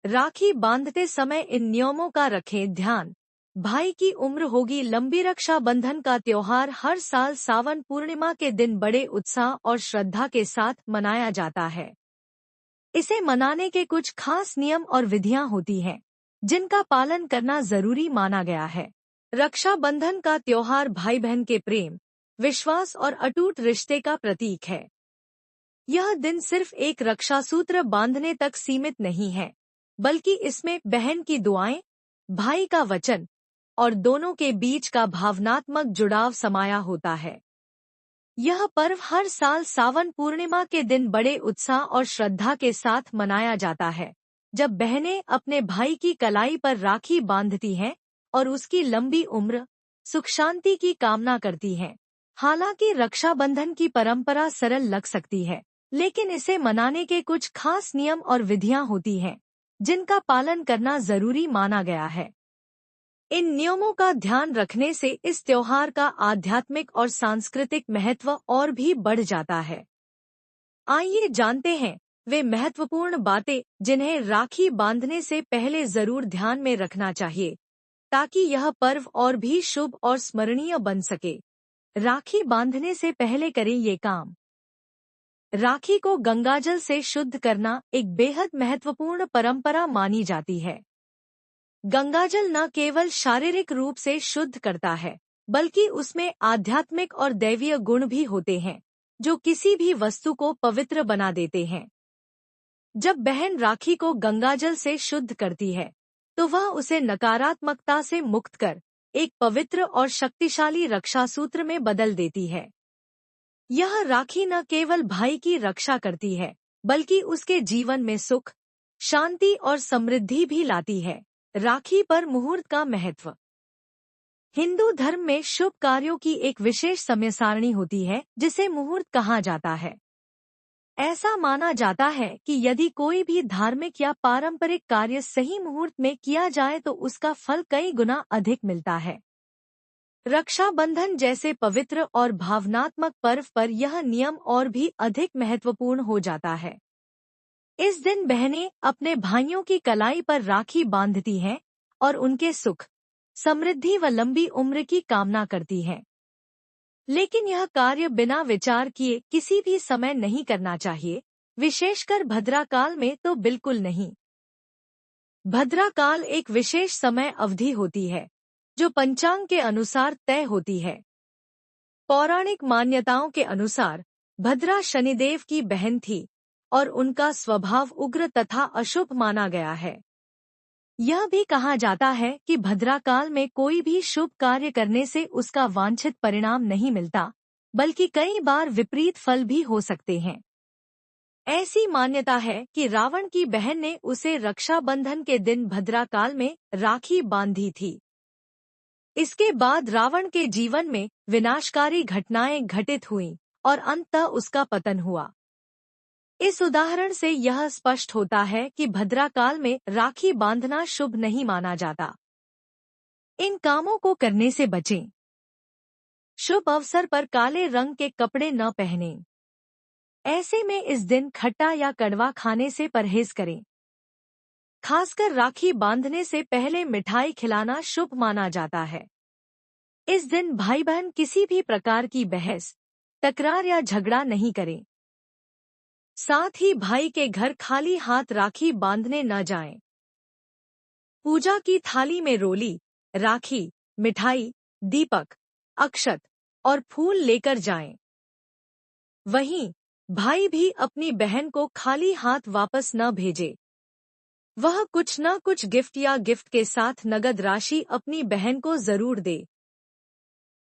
राखी बांधते समय इन नियमों का रखें ध्यान। भाई की उम्र होगी लंबी। रक्षाबंधन का त्योहार हर साल सावन पूर्णिमा के दिन बड़े उत्साह और श्रद्धा के साथ मनाया जाता है। इसे मनाने के कुछ खास नियम और विधियां होती हैं, जिनका पालन करना जरूरी माना गया है। रक्षाबंधन का त्योहार भाई बहन के प्रेम, विश्वास और अटूट रिश्ते का प्रतीक है। यह दिन सिर्फ एक रक्षा सूत्र बांधने तक सीमित नहीं है, बल्कि इसमें बहन की दुआएं, भाई का वचन और दोनों के बीच का भावनात्मक जुड़ाव समाया होता है। यह पर्व हर साल सावन पूर्णिमा के दिन बड़े उत्साह और श्रद्धा के साथ मनाया जाता है, जब बहनें अपने भाई की कलाई पर राखी बांधती हैं और उसकी लंबी उम्र, सुख शांति की कामना करती हैं। हालांकि रक्षाबंधन की परंपरा सरल लग सकती है, लेकिन इसे मनाने के कुछ खास नियम और विधियां होती हैं, जिनका पालन करना जरूरी माना गया है। इन नियमों का ध्यान रखने से इस त्योहार का आध्यात्मिक और सांस्कृतिक महत्व और भी बढ़ जाता है। आइए जानते हैं वे महत्वपूर्ण बातें जिन्हें राखी बांधने से पहले जरूर ध्यान में रखना चाहिए, ताकि यह पर्व और भी शुभ और स्मरणीय बन सके। राखी बांधने से पहले करें ये काम। राखी को गंगाजल से शुद्ध करना एक बेहद महत्वपूर्ण परंपरा मानी जाती है। गंगाजल न केवल शारीरिक रूप से शुद्ध करता है, बल्कि उसमें आध्यात्मिक और दैवीय गुण भी होते हैं, जो किसी भी वस्तु को पवित्र बना देते हैं। जब बहन राखी को गंगाजल से शुद्ध करती है, तो वह उसे नकारात्मकता से मुक्त कर एक पवित्र और शक्तिशाली रक्षा सूत्र में बदल देती है। यह राखी न केवल भाई की रक्षा करती है, बल्कि उसके जीवन में सुख, शांति और समृद्धि भी लाती है। राखी पर मुहूर्त का महत्व। हिंदू धर्म में शुभ कार्यों की एक विशेष समय सारणी होती है, जिसे मुहूर्त कहा जाता है। ऐसा माना जाता है कि यदि कोई भी धार्मिक या पारंपरिक कार्य सही मुहूर्त में किया जाए तो उसका फल कई गुना अधिक मिलता है। रक्षाबंधन जैसे पवित्र और भावनात्मक पर्व पर यह नियम और भी अधिक महत्वपूर्ण हो जाता है। इस दिन बहनें अपने भाइयों की कलाई पर राखी बांधती हैं और उनके सुख, समृद्धि व लंबी उम्र की कामना करती हैं। लेकिन यह कार्य बिना विचार किए किसी भी समय नहीं करना चाहिए, विशेषकर भद्राकाल में तो बिल्कुल नहीं। भद्राकाल एक विशेष समय अवधि होती है, जो पंचांग के अनुसार तय होती है। पौराणिक मान्यताओं के अनुसार भद्रा शनिदेव की बहन थी और उनका स्वभाव उग्र तथा अशुभ माना गया है। यह भी कहा जाता है कि भद्राकाल में कोई भी शुभ कार्य करने से उसका वांछित परिणाम नहीं मिलता, बल्कि कई बार विपरीत फल भी हो सकते हैं। ऐसी मान्यता है कि रावण की बहन ने उसे रक्षाबंधन के दिन भद्राकाल में राखी बांधी थी। इसके बाद रावण के जीवन में विनाशकारी घटनाएं घटित हुईं और अंततः उसका पतन हुआ। इस उदाहरण से यह स्पष्ट होता है कि भद्राकाल में राखी बांधना शुभ नहीं माना जाता। इन कामों को करने से बचें। शुभ अवसर पर काले रंग के कपड़े न पहनें। ऐसे में इस दिन खट्टा या कड़वा खाने से परहेज करें। खासकर राखी बांधने से पहले मिठाई खिलाना शुभ माना जाता है। इस दिन भाई बहन किसी भी प्रकार की बहस, तकरार या झगड़ा नहीं करें। साथ ही भाई के घर खाली हाथ राखी बांधने न जाएं। पूजा की थाली में रोली, राखी, मिठाई, दीपक, अक्षत और फूल लेकर जाएं। वहीं भाई भी अपनी बहन को खाली हाथ वापस न भेजे। वह कुछ न कुछ गिफ्ट या गिफ्ट के साथ नगद राशि अपनी बहन को जरूर दे।